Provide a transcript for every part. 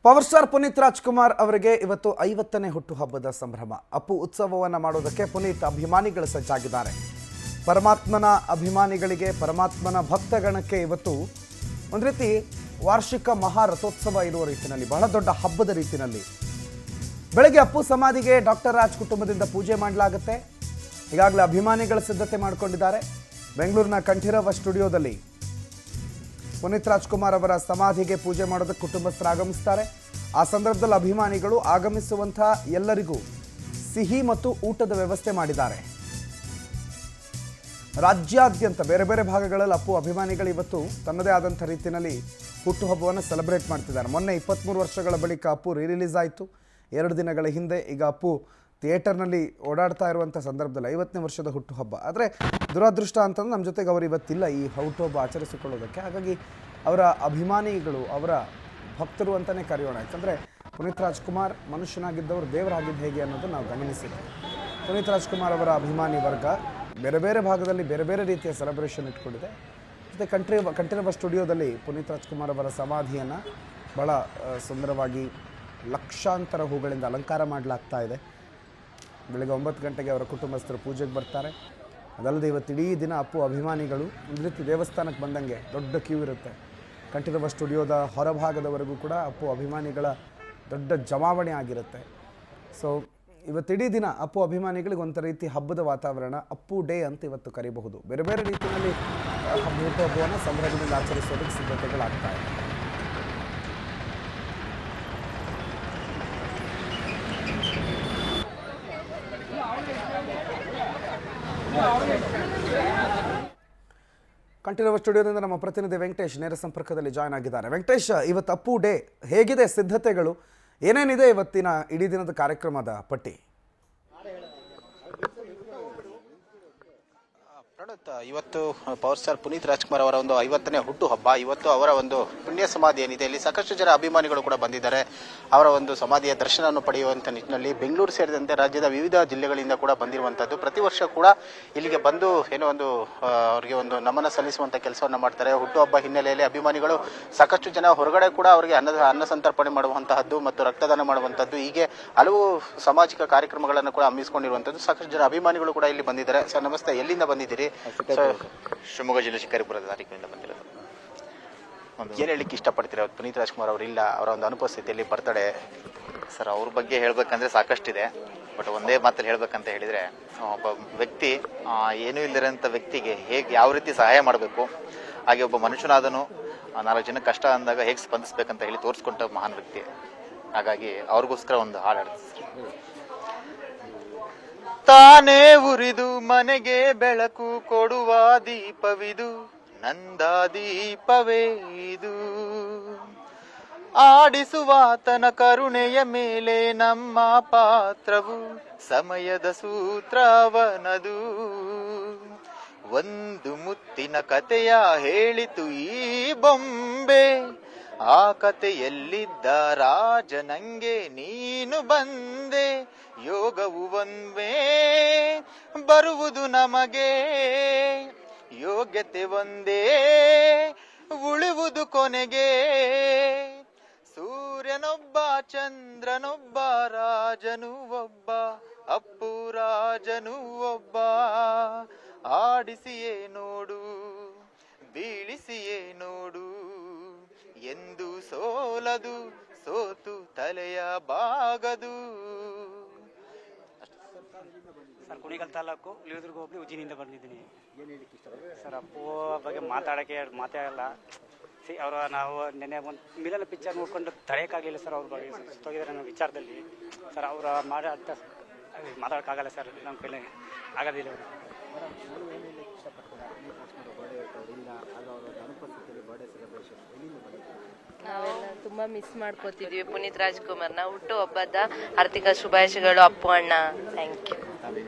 Power star Puneeth Rajkumar ಅವರಿಗೆ ಇವತ್ತು 50ನೇ ಹುಟ್ಟುಹಬ್ಬದ ಸಂಭ್ರಮ. ಅಪ್ಪು ಉತ್ಸವವನ್ನು ಮಾಡೋದಕ್ಕೆ ಪುನೀತ್ ಅಭಿಮಾನಿಗಳು ಸಜ್ಜಾಗಿದ್ದಾರೆ. ಪರಮಾತ್ಮನ ಅಭಿಮಾನಿಗಳಿಗೆ, ಪರಮಾತ್ಮನ ಭಕ್ತಗಣಕ್ಕೆ ಇವತ್ತು ಒಂದು ರೀತಿ ವಾರ್ಷಿಕ ಮಹಾರಥೋತ್ಸವ ಇರುವ ರೀತಿಯಲ್ಲಿ, ಬಹಳ ದೊಡ್ಡ ಹಬ್ಬದ ರೀತಿಯಲ್ಲಿ ಬೆಳಗ್ಗೆ ಅಪ್ಪು ಸಮಾಧಿಗೆ ಡಾಕ್ಟರ್ ರಾಜ್ ಕುಟುಂಬದಿಂದ ಪೂಜೆ ಮಾಡಲಾಗುತ್ತೆ. ಈಗಾಗಲೇ ಅಭಿಮಾನಿಗಳ ಸಿದ್ಧತೆ ಮಾಡಿಕೊಂಡಿದ್ದಾರೆ. ಬೆಂಗಳೂರಿನ ಕಂಠೀರವ ಸ್ಟುಡಿಯೋದಲ್ಲಿ ಪುನೀತ್ ರಾಜ್ಕುಮಾರ್ ಅವರ ಸಮಾಧಿಗೆ ಪೂಜೆ ಮಾಡೋದಕ್ಕೆ ಕುಟುಂಬಸ್ಥರು ಆಗಮಿಸ್ತಾರೆ. ಆ ಸಂದರ್ಭದಲ್ಲಿ ಅಭಿಮಾನಿಗಳು ಆಗಮಿಸುವಂಥ ಎಲ್ಲರಿಗೂ ಸಿಹಿ ಮತ್ತು ಊಟದ ವ್ಯವಸ್ಥೆ ಮಾಡಿದ್ದಾರೆ. ರಾಜ್ಯಾದ್ಯಂತ ಬೇರೆ ಬೇರೆ ಭಾಗಗಳಲ್ಲಿ ಅಪ್ಪು ಅಭಿಮಾನಿಗಳು ಇವತ್ತು ತನ್ನದೇ ಆದಂಥ ರೀತಿಯಲ್ಲಿ ಹುಟ್ಟುಹಬ್ಬವನ್ನು ಸೆಲೆಬ್ರೇಟ್ ಮಾಡ್ತಿದ್ದಾರೆ. ಮೊನ್ನೆ 23 ವರ್ಷಗಳ ಬಳಿಕ ಅಪ್ಪು ರಿಲೀಸ್ ಆಯಿತು. 2 ದಿನಗಳ ಹಿಂದೆ ಈಗ ಅಪ್ಪು ಥಿಯೇಟರ್ನಲ್ಲಿ ಓಡಾಡ್ತಾ ಇರುವಂಥ ಸಂದರ್ಭದಲ್ಲಿ 50ನೇ ವರ್ಷದ ಹುಟ್ಟುಹಬ್ಬ. ಆದರೆ ದುರದೃಷ್ಟ ಅಂತಂದ್ರೆ ನಮ್ಮ ಜೊತೆಗೆ ಅವರು ಇವತ್ತಿಲ್ಲ ಈ ಹುಟ್ಟುಹಬ್ಬ ಆಚರಿಸಿಕೊಳ್ಳೋದಕ್ಕೆ. ಹಾಗಾಗಿ ಅವರ ಅಭಿಮಾನಿಗಳು, ಅವರ ಭಕ್ತರು ಅಂತಲೇ ಕರೆಯೋಣ. ಯಾಕಂದರೆ ಪುನೀತ್ ರಾಜ್ಕುಮಾರ್ ಮನುಷ್ಯನಾಗಿದ್ದವರು ದೇವರಾಗಿದ್ದು ಹೇಗೆ ಅನ್ನೋದು ನಾವು ಗಮನಿಸಿದ್ವಿ. ಪುನೀತ್ ರಾಜ್ಕುಮಾರ್ ಅವರ ಅಭಿಮಾನಿ ವರ್ಗ ಬೇರೆ ಬೇರೆ ಭಾಗದಲ್ಲಿ ಬೇರೆ ಬೇರೆ ರೀತಿಯ ಸೆಲೆಬ್ರೇಷನ್ ಇಟ್ಕೊಂಡಿದೆ. ಮತ್ತು ಕಂಠೀರವ ಸ್ಟುಡಿಯೋದಲ್ಲಿ ಪುನೀತ್ ರಾಜ್ಕುಮಾರ್ ಅವರ ಸಮಾಧಿಯನ್ನು ಭಾಳ ಸುಂದರವಾಗಿ ಲಕ್ಷಾಂತರ ಹೂಗಳಿಂದ ಅಲಂಕಾರ ಮಾಡಲಾಗ್ತಾ ಇದೆ. ಬೆಳಗ್ಗೆ 9 ಗಂಟೆಗೆ ಅವರ ಕುಟುಂಬಸ್ಥರು ಪೂಜೆಗೆ ಬರ್ತಾರೆ. ಅದಲ್ಲದೆ ಇವತ್ತು ಇಡೀ ದಿನ ಅಪ್ಪು ಅಭಿಮಾನಿಗಳು ಒಂದು ರೀತಿ ದೇವಸ್ಥಾನಕ್ಕೆ ಬಂದಂಗೆ ದೊಡ್ಡ ಕ್ಯೂ ಇರುತ್ತೆ. ಕಂಠೀರವ ಸ್ಟುಡಿಯೋದ ಹೊರಭಾಗದವರೆಗೂ ಕೂಡ ಅಪ್ಪು ಅಭಿಮಾನಿಗಳ ದೊಡ್ಡ ಜಮಾವಣೆ ಆಗಿರುತ್ತೆ. ಸೊ ಇವತ್ತಿಡೀ ದಿನ ಅಪ್ಪು ಅಭಿಮಾನಿಗಳಿಗೆ ಒಂಥರ ರೀತಿ ಹಬ್ಬದ ವಾತಾವರಣ, ಅಪ್ಪು ಡೇ ಅಂತ ಇವತ್ತು ಕರೀಬಹುದು. ಬೇರೆ ಬೇರೆ ರೀತಿಯಲ್ಲಿ ಹುಟ್ಟುಹಬ್ಬವನ್ನು ಸಂಭ್ರಮದಿಂದ ಆಚರಿಸೋದಕ್ಕೆ ಸಿದ್ಧತೆಗಳಾಗ್ತಾ ಇದೆ. ಕಂಠೀರವ ಸ್ಟುಡಿಯೋದಿಂದ ನಮ್ಮ ಪ್ರತಿನಿಧಿ ವೆಂಕಟೇಶ್ ನೇರ ಸಂಪರ್ಕದಲ್ಲಿ ಜಾಯ್ನ್ ಆಗಿದ್ದಾರೆ. ವೆಂಕಟೇಶ್, ಇವತ್ತು ಅಪ್ಪು ಡೇ ಹೇಗಿದೆ, ಸಿದ್ಧತೆಗಳು ಏನೇನಿದೆ ಇವತ್ತಿನ ಇಡೀ ದಿನದ ಕಾರ್ಯಕ್ರಮದ ಪಟ್ಟಿ? ಇವತ್ತು ಪವರ್ ಸ್ಟಾರ್ ಪುನೀತ್ ರಾಜ್ಕುಮಾರ್ ಅವರ ಒಂದು 50ನೇ ಹುಟ್ಟುಹಬ್ಬ. ಇವತ್ತು ಅವರ ಒಂದು ಪುಣ್ಯ ಸಮಾಧಿ ಏನಿದೆ, ಇಲ್ಲಿ ಸಾಕಷ್ಟು ಜನ ಅಭಿಮಾನಿಗಳು ಕೂಡ ಬಂದಿದ್ದಾರೆ. ಅವರ ಒಂದು ಸಮಾಧಿಯ ದರ್ಶನವನ್ನು ಪಡೆಯುವಂಥ ನಿಟ್ಟಿನಲ್ಲಿ ಬೆಂಗಳೂರು ಸೇರಿದಂತೆ ರಾಜ್ಯದ ವಿವಿಧ ಜಿಲ್ಲೆಗಳಿಂದ ಕೂಡ ಬಂದಿರುವಂಥದ್ದು. ಪ್ರತಿ ವರ್ಷ ಕೂಡ ಇಲ್ಲಿಗೆ ಬಂದು ಏನೋ ಒಂದು ಅವರಿಗೆ ಒಂದು ನಮನ ಸಲ್ಲಿಸುವಂಥ ಕೆಲಸವನ್ನು ಮಾಡ್ತಾರೆ. ಹುಟ್ಟುಹಬ್ಬ ಹಿನ್ನೆಲೆಯಲ್ಲಿ ಅಭಿಮಾನಿಗಳು ಸಾಕಷ್ಟು ಜನ ಹೊರಗಡೆ ಕೂಡ ಅವರಿಗೆ ಅನ್ನ ಸಂತರ್ಪಣೆ ಮಾಡುವಂತಹದ್ದು ಮತ್ತು ರಕ್ತದಾನ ಮಾಡುವಂಥದ್ದು, ಹೀಗೆ ಹಲವು ಸಾಮಾಜಿಕ ಕಾರ್ಯಕ್ರಮಗಳನ್ನು ಕೂಡ ಹಮ್ಮಿಸಿಕೊಂಡಿರುವಂಥದ್ದು. ಸಾಕಷ್ಟು ಜನ ಅಭಿಮಾನಿಗಳು ಕೂಡ ಇಲ್ಲಿ ಬಂದಿದ್ದಾರೆ. ಸರ್ ನಮಸ್ತೆ, ಎಲ್ಲಿಂದ ಬಂದಿದ್ದೀರಿ? ಶಿವಮೊಗ್ಗ ಜಿಲ್ಲೆ ಶಿಕಾರಿಪುರದ ತಾರೀಕಿನಿಂದ ಬಂದಿರೋದು. ಏನು ಹೇಳಲಿಕ್ಕೆ ಇಷ್ಟಪಡ್ತೀರಾ? ಪುನೀತ್ ರಾಜ್ಕುಮಾರ್ ಅವರು ಇಲ್ಲ, ಅವರ ಒಂದು ಅನುಪಸ್ಥಿತಿಯಲ್ಲಿ ಬರ್ತಡೆ. ಸರ್ ಅವ್ರ ಬಗ್ಗೆ ಹೇಳ್ಬೇಕಂದ್ರೆ ಸಾಕಷ್ಟಿದೆ. ಬಟ್ ಒಂದೇ ಮಾತಲ್ಲಿ ಹೇಳ್ಬೇಕಂತ ಹೇಳಿದ್ರೆ, ಒಬ್ಬ ವ್ಯಕ್ತಿ ಏನೂ ಇಲ್ಲದಿರೋಂಥ ವ್ಯಕ್ತಿಗೆ ಹೇಗೆ ಯಾವ ರೀತಿ ಸಹಾಯ ಮಾಡಬೇಕು, ಹಾಗೆ ಒಬ್ಬ ಮನುಷ್ಯನಾದನು 4 ಜನ ಕಷ್ಟ ಅಂದಾಗ ಹೇಗೆ ಸ್ಪಂದಿಸ್ಬೇಕಂತ ಹೇಳಿ ತೋರಿಸ್ಕೊಂಡ ಮಹಾನ್ ವ್ಯಕ್ತಿ. ಹಾಗಾಗಿ ಅವ್ರಿಗೋಸ್ಕರ ಒಂದು ಹಾಡು ಹಾಡ್ತೀವಿ. ತಾನೇ ಉರಿದು ಮನೆಗೆ ಬೆಳಕು ಕೊಡುವ ದೀಪವಿದು, ನಂದ ದೀಪವೇ ಇದು. ಆಡಿಸುವಾತನ ಕರುಣೆಯ ಮೇಲೆ ನಮ್ಮ ಪಾತ್ರವು, ಸಮಯದ ಸೂತ್ರವನದು. ಒಂದು ಮುತ್ತಿನ ಕಥೆಯ ಹೇಳಿತು ಈ ಬೊಂಬೆ, ಆ ಕಥೆಯಲ್ಲಿದ್ದ ರಾಜ ನಂಗೆ ನೀನು ಬಂದೆ. ಯೋಗವು ಒಂದೇ ಬರುವುದು ನಮಗೆ, ಯೋಗ್ಯತೆ ಒಂದೇ ಉಳಿಯುವುದು ಕೊನೆಗೆ. ಸೂರ್ಯನೊಬ್ಬ ಚಂದ್ರನೊಬ್ಬ, ರಾಜನು ಒಬ್ಬ, ಅಪ್ಪು ರಾಜನು ಒಬ್ಬ. ಆಡಿಸಿಯೇ ನೋಡು, ಬೀಳಿಸಿಯೇ ನೋಡು, ಎಂದು ಸೋಲದು, ಸೋತು ತಲೆಯ ಬಾಗದು. ಸರ್, ಕುಣಿಗಲ್ ತಾಲೂಕು ಲಿಂಗದುರ್ಗ ಹೋಬಳಿ ಉಜಿನಿಂದ ಬಂದಿದ್ದೀನಿ. ಸರ್, ಅಪ್ಪು ಬಗ್ಗೆ ಮಾತೇ ಆಗಲ್ಲ. ನಾವು ನೆನ್ನೆ ಒಂದು ಮಿಲನ ಪಿಕ್ಚರ್ ನೋಡ್ಕೊಂಡು ತಡೆಯೋಕ್ಕಾಗಲಿಲ್ಲ ಸರ್. ಅವ್ರ ಬಗ್ಗೆ ಸುತ್ತೋಗಿದ್ದಾರೆ ನಮ್ಮ ವಿಚಾರದಲ್ಲಿ. ಸರ್, ಅವರ ಅಂತ ಮಾತಾಡೋಕ್ಕಾಗಲ್ಲ ಸರ್, ನಮ್ಮ ಕೈಲಿ ಆಗೋದಿಲ್ಲ. ನಾವೆಲ್ಲ ತುಂಬ ಮಿಸ್ ಮಾಡ್ಕೋತಿದ್ವಿ ಪುನೀತ್ ರಾಜ್ಕುಮಾರ್ನ. ಹುಟ್ಟು ಹಬ್ಬದ ಹಾರ್ದಿಕ ಶುಭಾಶಯಗಳು ಅಪ್ಪು ಅಣ್ಣ. Thank you.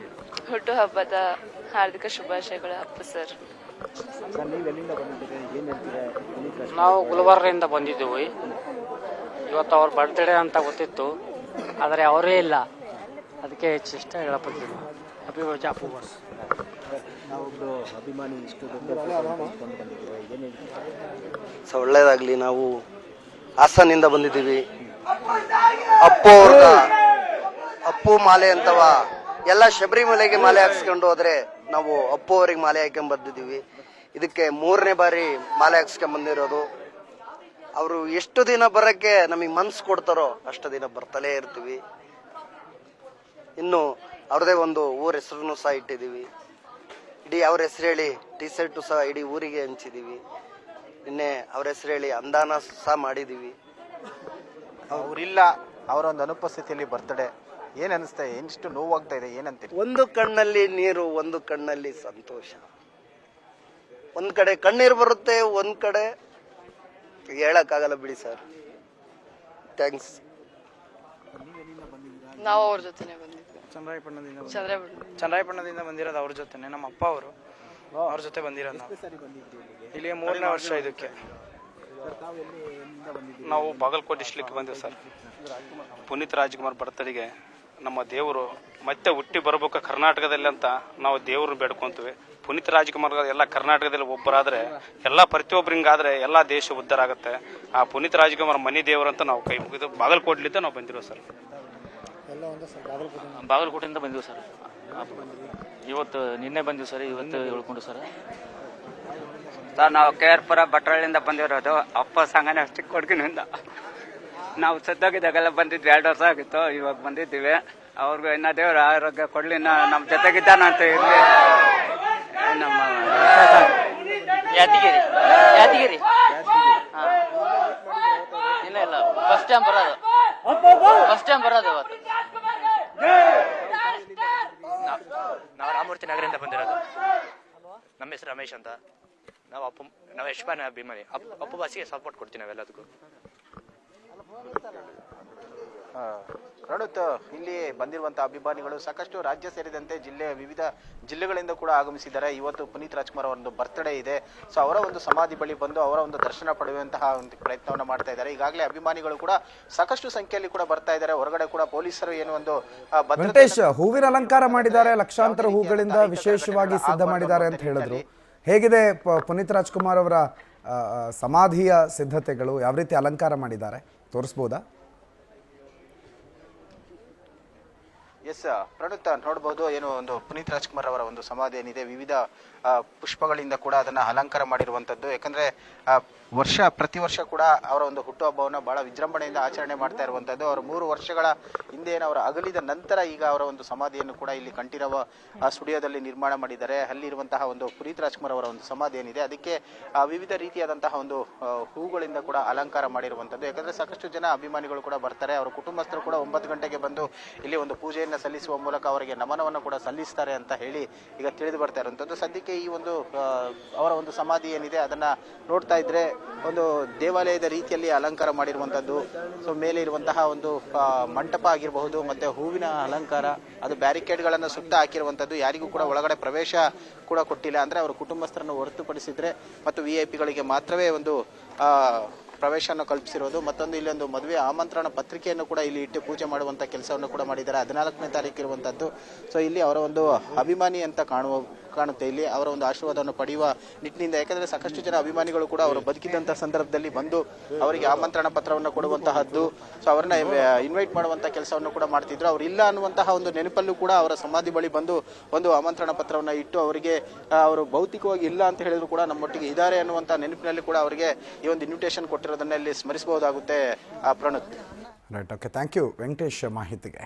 ಹುಟ್ಟು ಹಬ್ಬದ ಹಾರ್ದಿಕ ಶುಭಾಶಯಗಳು ಅಪ್ಪು ಸರ್. ನಾವು ಗುಲ್ಬರ್ಗದಿಂದ ಬಂದಿದ್ದೀವಿ. ಇವತ್ತು ಅವ್ರ ಬರ್ತ್ಡೇ ಅಂತ ಗೊತ್ತಿತ್ತು, ಆದರೆ ಅವರೇ ಇಲ್ಲ. ಅದಕ್ಕೆ ಇಷ್ಟ ಹೇಳಪಡ್ತೀವಿ. ಅಭಿಮಾನಿ ಅಪ್ಪು ಬಸ್. ಒಳ್ಳೆಯದಾಗಲಿ. ನಾವು ಹಾಸನಿಂದ ಬಂದಿದ್ದೀವಿ. ಅಪ್ಪು ಅವ್ರದ ಅಪ್ಪು ಮಾಲೆ ಅಂತವ ಎಲ್ಲ ಶಬರಿಮಲೆಗೆ ಮಾಲೆ ಹಾಕ್ಸ್ಕೊಂಡು ಹೋದ್ರೆ ನಾವು ಅಪ್ಪು ಅವ್ರಿಗೆ ಮಾಲೆ ಹಾಕೊಂಡ್ ಬಂದಿದ್ದೀವಿ. ಇದಕ್ಕೆ 3ನೇ ಬಾರಿ ಮಾಲೆ ಹಾಕ್ಸ್ಕೊಂಡ್ ಬಂದಿರೋದು. ಅವರು ಎಷ್ಟು ದಿನ ಬರಕ್ಕೆ ನಮಗೆ ಮನ್ಸು ಕೊಡ್ತಾರೋ ಅಷ್ಟು ದಿನ ಬರ್ತಲೇ ಇರ್ತೀವಿ. ಇನ್ನು ಅವ್ರದೇ ಒಂದು ಊರ ಹೆಸರನ್ನು ಸಹ ಇಟ್ಟಿದ್ದೀವಿ. ಇಡೀ ಅವ್ರ ಹೆಸರು ಹೇಳಿ ಟಿ ಶರ್ಟು ಸಹ ಇಡೀ ಊರಿಗೆ ಹಂಚಿದೀವಿ. ನಿನ್ನೆ ಅವ್ರ ಹೆಸರು ಹೇಳಿ ಅಂದಾನ ಸಹ ಮಾಡಿದೀವಿ. ಅವರಿಲ್ಲ, ಅವರ ಒಂದು ಅನುಪಸ್ಥಿತಿಯಲ್ಲಿ ಬರ್ತಡೆ ಏನ್ ಅನಿಸ್ತಾ ಇದೆ? ಎಷ್ಟು ನೋವಾಗ್ತಾ ಇದೆ, ಏನಂತೀರಿ? ಒಂದು ಕಣ್ಣಲ್ಲಿ ನೀರು, ಒಂದು ಕಣ್ಣಲ್ಲಿ ಸಂತೋಷ. ಒಂದ್ ಕಡೆ ಕಣ್ಣೀರು ಬರುತ್ತೆ, ಒಂದ್ ಕಡೆ ಹೇಳಕ್ಕಾಗಲ್ಲ ಬಿಡಿ ಸರ್. ಥ್ಯಾಂಕ್ಸ್. ನಾವು ಅವ್ರ ಜೊತೆನೆ ಬಂದಿದ್ವಿ. ಚಂದ್ರಾಯಪಟ್ಟಣದಿಂದ ಬಂದಿರೋದು ಅವ್ರ ಜೊತೆನೆ. ನಮ್ಮ ಅಪ್ಪ ಅವರು ಅವ್ರ ಜೊತೆ ಬಂದಿರೋದು. ನಾವು ಇಲ್ಲಿ 3ನೇ ವರ್ಷ ಇದಕ್ಕೆ. ನಾವು ಬಾಗಲಕೋಟೆ ಡಿಸ್ಟ್ರಿಕ್ಟ್ ಬಂದಿವಿ ಸರ್. ಪುನೀತ್ ರಾಜ್ಕುಮಾರ್ ಬರ್ತಡೆಗೆ ನಮ್ಮ ದೇವರು ಮತ್ತೆ ಹುಟ್ಟಿ ಬರ್ಬೇಕು ಕರ್ನಾಟಕದಲ್ಲಿ ಅಂತ ನಾವು ದೇವ್ರನ್ನ ಬೇಡ್ಕೊಂತೀವಿ. ಪುನೀತ್ ರಾಜ್ಕುಮಾರ್ ಎಲ್ಲ ಕರ್ನಾಟಕದಲ್ಲಿ ಒಬ್ಬರಾದ್ರೆ, ಎಲ್ಲ ಪ್ರತಿಯೊಬ್ಬರು ಹಿಂಗಾದ್ರೆ ಎಲ್ಲ ದೇಶ ಉದ್ಧಾರ ಆಗುತ್ತೆ. ಆ ಪುನೀತ್ ರಾಜ್ಕುಮಾರ್ ಮನಿ ದೇವರು ಅಂತ ನಾವು ಕೈ ಮುಗಿದು ಬಾಗಲಕೋಟ್ಲಿಂದ ನಾವು ಬಂದಿರೋ ಸರ್. ಬಾಗಲಕೋಟೆಯಿಂದ ಬಂದಿವಿ ಸರ್. ಇವತ್ತು ನಿನ್ನೆ ಬಂದಿವಿ ಸರ್. ಇವತ್ತು ಹೇಳ್ಕೊಂಡು ಸರ್. ನಾವು ಕೇರ್ಪುರ ಭಟ್ರಳ್ಳಿಯಿಂದ ಬಂದಿರೋದು. ಅಪ್ಪ ಸಂಘನೆ ಅಷ್ಟಕ್ಕೆ ಕೊಡ್ಗಿನಿಂದ ನಾವು ಸತ್ತೋಗಿದ್ದಾಗೆಲ್ಲ ಬಂದಿದ್ವಿ. 2 ವರ್ಷ ಆಗಿತ್ತು, ಇವಾಗ ಬಂದಿದ್ದೀವಿ. ಅವ್ರಿಗೂ ಇನ್ನ ದೇವ್ರ ಆರೋಗ್ಯ ಕೊಡ್ಲಿ, ನಮ್ಮ ಜೊತೆಗಿದ್ದಾನ ಅಂತ ಇರ್ಲಿ. ನಮ್ಮ ಯಾದಗಿರಿ ಇಲ್ಲ ಫಸ್ಟ್ ಟೈಮ್ ಬರೋದು ಇವತ್ತು. ನಾವು ರಾಮಮೂರ್ತಿ ನಗರದಿಂದ ಬಂದಿರೋದು. ನಮ್ಮ ಹೆಸರು ರಮೇಶ್ ಅಂತ. ನಾವು ಯಶ್ಪಾನ ಅಭಿಮಾನಿ. ಅಪ್ಪು ಬಾಸಿಗೆ ಸಪೋರ್ಟ್ ಕೊಡ್ತೀವಿ ನಾವೆಲ್ಲದಕ್ಕೂ. ಪ್ರಣುತ್, ಇಲ್ಲಿ ಬಂದಿರುವಂತಹ ಅಭಿಮಾನಿಗಳು ಸಾಕಷ್ಟು ರಾಜ್ಯ ಸೇರಿದಂತೆ ವಿವಿಧ ಜಿಲ್ಲೆಗಳಿಂದ ಕೂಡ ಆಗಮಿಸಿದ್ದಾರೆ. ಇವತ್ತು ಪುನೀತ್ ರಾಜ್ಕುಮಾರ್ ಅವರ ಒಂದು ಬರ್ತ್ಡೇ ಇದೆ. ಸೊ ಅವರ ಒಂದು ಸಮಾಧಿ ಬಳಿ ಬಂದು ಅವರ ಒಂದು ದರ್ಶನ ಪಡೆಯುವಂತಹ ಒಂದು ಪ್ರಯತ್ನವನ್ನು ಮಾಡ್ತಾ ಇದ್ದಾರೆ. ಈಗಾಗಲೇ ಅಭಿಮಾನಿಗಳು ಕೂಡ ಸಾಕಷ್ಟು ಸಂಖ್ಯೆಯಲ್ಲಿ ಕೂಡ ಬರ್ತಾ ಇದ್ದಾರೆ. ಹೊರಗಡೆ ಕೂಡ ಪೊಲೀಸರು ಏನು ಒಂದು ವೆಂಕಟೇಶ್ ಹೂವಿನ ಅಲಂಕಾರ ಮಾಡಿದ್ದಾರೆ, ಲಕ್ಷಾಂತರ ಹೂಗಳಿಂದ ವಿಶೇಷವಾಗಿ ಸಿದ್ಧ ಮಾಡಿದ್ದಾರೆ ಅಂತ ಹೇಳಿದ್ರು. ಹೇಗಿದೆ ಪುನೀತ್ ರಾಜ್ಕುಮಾರ್ ಅವರ ಸಮಾಧಿಯ ಸಿದ್ಧತೆಗಳು? ಯಾವ ರೀತಿ ಅಲಂಕಾರ ಮಾಡಿದ್ದಾರೆ, ತೋರಿಸ್ಬೋದಾ? ಎಸ್ ಪ್ರಣುತ್, ನೋಡ್ಬೋದು ಏನು ಒಂದು ಪುನೀತ್ ರಾಜ್ಕುಮಾರ್ ಅವರ ಒಂದು ಸಮಾಧಿ ಏನಿದೆ, ವಿವಿಧ ಪುಷ್ಪಗಳಿಂದ ಕೂಡ ಅದನ್ನ ಅಲಂಕಾರ ಮಾಡಿರುವಂತದ್ದು. ಯಾಕಂದ್ರೆ ಪ್ರತಿ ವರ್ಷ ಕೂಡ ಅವರ ಒಂದು ಹುಟ್ಟುಹಬ್ಬವನ್ನು ಬಹಳ ವಿಜೃಂಭಣೆಯಿಂದ ಆಚರಣೆ ಮಾಡ್ತಾ ಇರುವಂತದ್ದು. ಅವರು 3 ವರ್ಷಗಳ ಹಿಂದೆ ಅವರ ಅಗಲಿದ ನಂತರ ಈಗ ಅವರ ಒಂದು ಸಮಾಧಿಯನ್ನು ಕೂಡ ಇಲ್ಲಿ ಕಂಠೀರವ ಸ್ಟುಡಿಯೋದಲ್ಲಿ ನಿರ್ಮಾಣ ಮಾಡಿದ್ದಾರೆ. ಅಲ್ಲಿರುವಂತಹ ಒಂದು ಪುನೀತ್ ರಾಜ್ಕುಮಾರ್ ಅವರ ಒಂದು ಸಮಾಧಿ ಏನಿದೆ ಅದಕ್ಕೆ ವಿವಿಧ ರೀತಿಯಾದಂತಹ ಒಂದು ಹೂಗಳಿಂದ ಕೂಡ ಅಲಂಕಾರ ಮಾಡಿರುವಂತದ್ದು. ಯಾಕಂದ್ರೆ ಸಾಕಷ್ಟು ಜನ ಅಭಿಮಾನಿಗಳು ಕೂಡ ಬರ್ತಾರೆ. ಅವರ ಕುಟುಂಬಸ್ಥರು ಕೂಡ 9 ಗಂಟೆಗೆ ಬಂದು ಇಲ್ಲಿ ಒಂದು ಪೂಜೆಯನ್ನು ಸಲ್ಲಿಸುವ ಮೂಲಕ ಅವರಿಗೆ ನಮನವನ್ನು ಕೂಡ ಸಲ್ಲಿಸ್ತಾರೆ ಅಂತ ಹೇಳಿ ಈಗ ತಿಳಿದು ಬರ್ತಾ ಇರುವಂತದ್ದು. ಸದ್ಯಕ್ಕೆ ಈ ಒಂದು ಅವರ ಒಂದು ಸಮಾಧಿ ಏನಿದೆ ಅದನ್ನ ನೋಡ್ತಾ ಇದ್ರೆ ಒಂದು ದೇವಾಲಯದ ರೀತಿಯಲ್ಲಿ ಅಲಂಕಾರ ಮಾಡಿರುವಂತದ್ದು. ಸೊ ಮೇಲೆ ಇರುವಂತಹ ಒಂದು ಮಂಟಪ ಆಗಿರಬಹುದು, ಮತ್ತೆ ಹೂವಿನ ಅಲಂಕಾರ, ಅದು ಬ್ಯಾರಿಕೇಡ್ಗಳನ್ನು ಸುತ್ತ ಹಾಕಿರುವಂತದ್ದು. ಯಾರಿಗೂ ಕೂಡ ಒಳಗಡೆ ಪ್ರವೇಶ ಕೂಡ ಕೊಟ್ಟಿಲ್ಲ. ಅಂದ್ರೆ ಅವರ ಕುಟುಂಬಸ್ಥರನ್ನು ಹೊರತುಪಡಿಸಿದ್ರೆ ಮತ್ತು VIP ಮಾತ್ರವೇ ಒಂದು ಪ್ರವೇಶವನ್ನು ಕಲ್ಪಿಸಿರೋದು. ಮತ್ತೊಂದು ಇಲ್ಲಿ ಒಂದು ಮದುವೆ ಆಮಂತ್ರಣ ಪತ್ರಿಕೆಯನ್ನು ಕೂಡ ಇಲ್ಲಿ ಇಟ್ಟು ಪೂಜೆ ಮಾಡುವಂತ ಕೆಲಸವನ್ನು ಕೂಡ ಮಾಡಿದ್ದಾರೆ. 14ನೇ ತಾರೀಕು ಇರುವಂತದ್ದು. ಸೊ ಇಲ್ಲಿ ಅವರ ಒಂದು ಅಭಿಮಾನಿ ಅಂತ ಕಾಣುತ್ತೆ. ಇಲ್ಲಿ ಅವರ ಒಂದು ಆಶೀರ್ವಾದವನ್ನು ಪಡೆಯುವ ನಿಟ್ಟಿನಿಂದ, ಯಾಕಂದ್ರೆ ಸಾಕಷ್ಟು ಜನ ಅಭಿಮಾನಿಗಳು ಕೂಡ ಅವರು ಬದುಕಿದಂತ ಸಂದರ್ಭದಲ್ಲಿ ಬಂದು ಅವರಿಗೆ ಆಮಂತ್ರಣ ಪತ್ರವನ್ನು ಕೊಡುವಂತಹದ್ದು, ಸೊ ಅವರನ್ನ ಇನ್ವೈಟ್ ಮಾಡುವಂತ ಕೆಲಸವನ್ನು ಕೂಡ ಮಾಡ್ತಿದ್ರು. ಅವ್ರು ಇಲ್ಲ ಅನ್ನುವಂತಹ ಒಂದು ನೆನಪಲ್ಲೂ ಕೂಡ ಅವರ ಸಮಾಧಿ ಬಳಿ ಬಂದು ಒಂದು ಆಮಂತ್ರಣ ಪತ್ರವನ್ನ ಇಟ್ಟು ಅವರಿಗೆ ಅವರು ಭೌತಿಕವಾಗಿ ಇಲ್ಲ ಅಂತ ಹೇಳಿದ್ರು ಕೂಡ ನಮ್ಮೊಟ್ಟಿಗೆ ಇದ್ದಾರೆ ಅನ್ನುವಂತ ನೆನಪಿನಲ್ಲಿ ಕೂಡ ಅವರಿಗೆ ಈ ಒಂದು ಇನ್ವಿಟೇಷನ್ ಕೊಟ್ಟಿರೋದನ್ನ ಇಲ್ಲಿ ಸ್ಮರಿಸಬಹುದಾಗುತ್ತೆ. Pranut. Right, okay, thank you Venkatesh ಮಾಹಿತಿಗೆ.